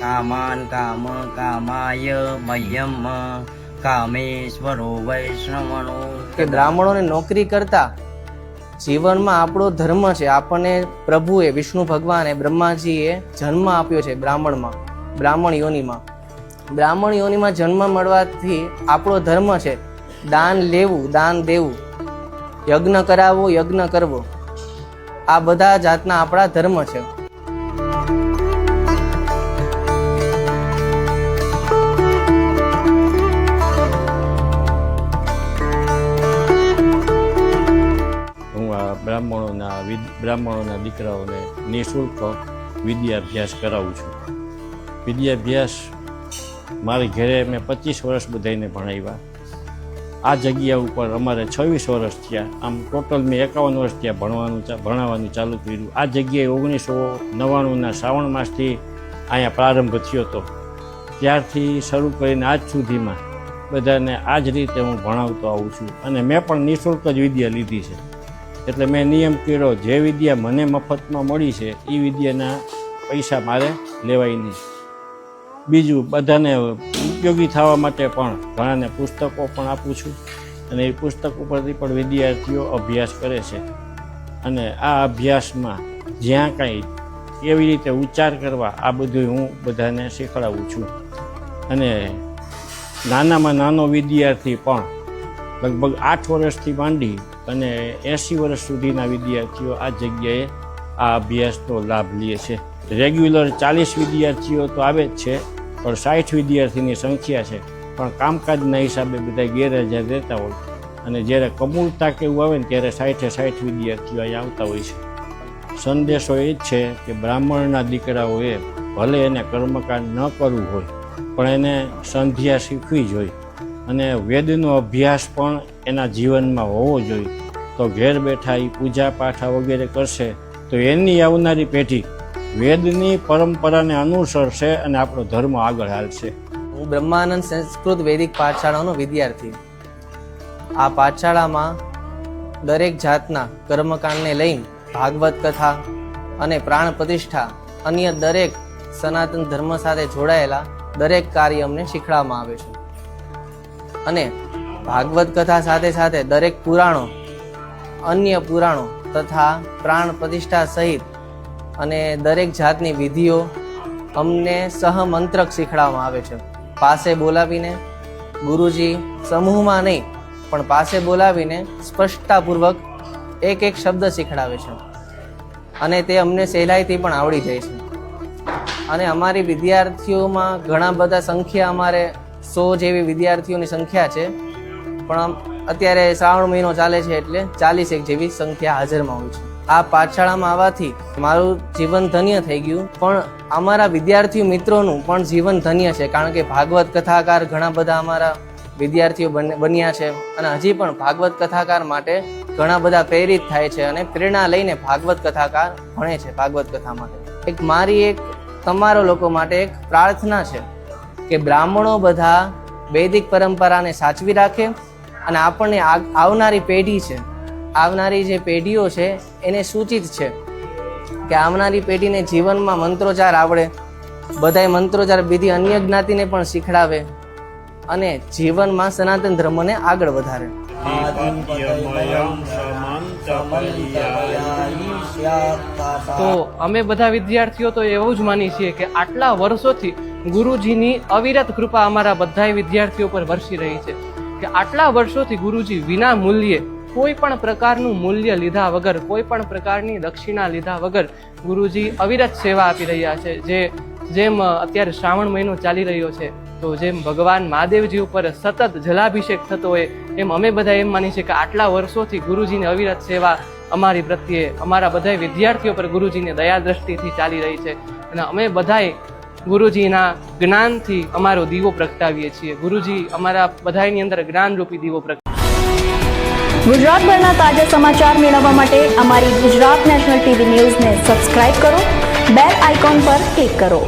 कामान् काम कामाय मह्यम कामेश्वरो वैष्णवनो। કે બ્રાહ્મણોને નોકરી કરતા જીવનમાં આપણો ધર્મ છે, આપણને પ્રભુએ વિષ્ણુ ભગવાને બ્રહ્માજીએ જન્મ આપ્યો છે બ્રાહ્મણ યોનિમાં જન્મ મળવાથી આપણો ધર્મ છે દાન લેવું, દાન દેવું, યજ્ઞ કરાવવો, યજ્ઞ કરવો, આ બધા જાતના આપણા ધર્મ છે. બ્રાહ્મણોના દીકરાઓને નિઃશુલ્ક વિદ્યાભ્યાસ કરાવું છું. વિદ્યાભ્યાસ મારી ઘરે મેં 25 વર્ષ બધાને ભણાવ્યા. આ જગ્યા ઉપર અમારે 26 વર્ષ થયા. આમ ટોટલ મેં 51 વર્ષ થયા ભણાવવાનું ચાલુ કર્યું. આ જગ્યાએ 1999ના શ્રાવણ માસથી અહીંયા પ્રારંભ થયો હતો. ત્યારથી શરૂ કરીને આજ સુધીમાં બધાને આ જ રીતે હું ભણાવતો આવું છું. અને મેં પણ નિઃશુલ્ક જ વિદ્યા લીધી છે. એટલે મેં નિયમ કર્યો, જે વિદ્યા મને મફતમાં મળી છે એ વિદ્યાના પૈસા મારે લેવાય નહીં. બીજું, બધાને ઉપયોગી થવા માટે પણ ઘણાને પુસ્તકો પણ આપું છું અને એ પુસ્તક ઉપરથી પણ વિદ્યાર્થીઓ અભ્યાસ કરે છે. અને આ અભ્યાસમાં જ્યાં કાંઈ કેવી રીતે ઉચ્ચાર કરવા આ બધું હું બધાને શીખવાડું છું. અને નાનામાં નાનો વિદ્યાર્થી પણ લગભગ 8 વર્ષથી માંડી અને 80 વર્ષ સુધીના વિદ્યાર્થીઓ આ જગ્યાએ આ અભ્યાસનો લાભ લે છે. રેગ્યુલર 40 વિદ્યાર્થીઓ તો આવે જ છે, પણ 60 વિદ્યાર્થીની સંખ્યા છે. પણ કામકાજના હિસાબે બધા ગેરહાજર રહેતા હોય અને જ્યારે કમૂળતા કે એવું આવે ને ત્યારે 60 વિદ્યાર્થીઓ અહીંયા આવતા હોય છે. સંદેશો એ જ છે કે બ્રાહ્મણના દીકરાઓએ ભલે એને કર્મકાંડ ન કરવું હોય પણ એને સંધ્યા શીખવી જોઈએ અને વેદનો અભ્યાસ પણ એના જીવનમાં હોવો જોઈએ. તો ઘેર બેઠા એ પૂજા પાઠ વગેરે કરશે તો એની આવનારી પેઢી વેદની પરંપરાને અનુસરશે અને આપણો ધર્મ આગળ હાલશે. હું બ્રહ્માનંદ સંસ્કૃત વૈદિક પાઠશાળાનો વિદ્યાર્થી. આ પાઠશાળામાં દરેક જાતના કર્મકાંડને લઈને ભાગવત કથા અને પ્રાણ પ્રતિષ્ઠા અન્ય દરેક સનાતન ધર્મ સાથે જોડાયેલા દરેક કાર્ય અમને શીખવવામાં આવે છે. અને ભાગવત કથા સાથે સાથે દરેક પુરાણો, અન્ય પુરાણો તથા પ્રાણ પ્રતિષ્ઠા સહિત અને દરેક જાતની વિધિઓ અમને સહમંત્રક શીખવાડવામાં આવે છે. પાસે બોલાવીને ગુરુજી સમૂહમાં નહીં પણ પાસે બોલાવીને સ્પષ્ટતાપૂર્વક એક શબ્દ શીખડાવે છે અને તે અમને સહેલાઈથી પણ આવડી જાય છે. અને અમારી વિદ્યાર્થીઓમાં ઘણા બધા સંખ્યા, અમારે 100 જેવી વિદ્યાર્થીઓની સંખ્યા છે, પણ અત્યારે શ્રાવણ મહિનો ચાલે છે એટલે 41 જેવી સંખ્યા હાજરમાં હોય છે. આ પાઠશાળામાં આવવાથી મારું જીવન ધન્ય થઈ ગયું, પણ અમારા વિદ્યાર્થી મિત્રોનું પણ જીવન ધન્ય છે. કારણ કે ભાગવત કથાકાર ઘણા બધા અમારા વિદ્યાર્થીઓ બન્યા છે અને હજી પણ ભાગવત કથાકાર માટે ઘણા બધા પ્રેરિત થાય છે અને પ્રેરણા લઈને ભાગવત કથાકાર ભણે છે. ભાગવત કથા માટે મારી તમારો લોકો માટે એક પ્રાર્થના છે કે બ્રાહ્મણો બધા વૈદિક પરંપરાને સાચવી રાખે અને આપણને આવનારી પેઢી છે, આવનારી જે પેઢીઓ છે એને સૂચિત છે કે આવનારી પેઢીને જીવનમાં મંત્રોચ્ચાર આવડે, બધાય મંત્રોચ્ચાર વિધિ અન્ય જ્ઞાતિને પણ શીખડાવે અને જીવનમાં સનાતન ધર્મને આગળ વધારે. તો અમે બધા વિદ્યાર્થીઓ તો એવું જ માની છીએ કે આટલા વર્ષોથી ગુરુજીની અવિરત કૃપા અમારા બધા વિદ્યાર્થીઓ પર વરસી રહી છે કે આટલા વર્ષોથી ગુરુજી વિના મૂલ્યે, કોઈ પણ પ્રકારનું મૂલ્ય લીધા વગર, કોઈ પણ પ્રકારની દક્ષિણા લીધા વગર ગુરુજી અવિરત સેવા આપી રહ્યા છે. જેમ અત્યારે શ્રાવણ મહિનો ચાલી રહ્યો છે તો જેમ ભગવાન મહાદેવજી ઉપર સતત જલાભિષેક થતો હોય એમ અમે બધા એમ માની છે કે આટલા વર્ષોથી ગુરુજીની અવિરત સેવા અમારી પ્રત્યે, અમારા બધા વિદ્યાર્થીઓ પર ગુરુજીની દયા દ્રષ્ટિથી ચાલી રહી છે અને અમે બધાએ ગુરુજીના જ્ઞાનથી અમારો દીવો પ્રગટાવીએ છીએ. ગુરુજી અમારા બધાની અંદર જ્ઞાનરૂપી દીવો પ્રગટાવે. ગુજરાતભરના તાજા સમાચાર મેળવવા માટે અમારી ગુજરાત નેશનલ ટીવી ન્યૂઝને સબસ્ક્રાઇબ કરો, બેલ આઇકોન પર ક્લિક કરો.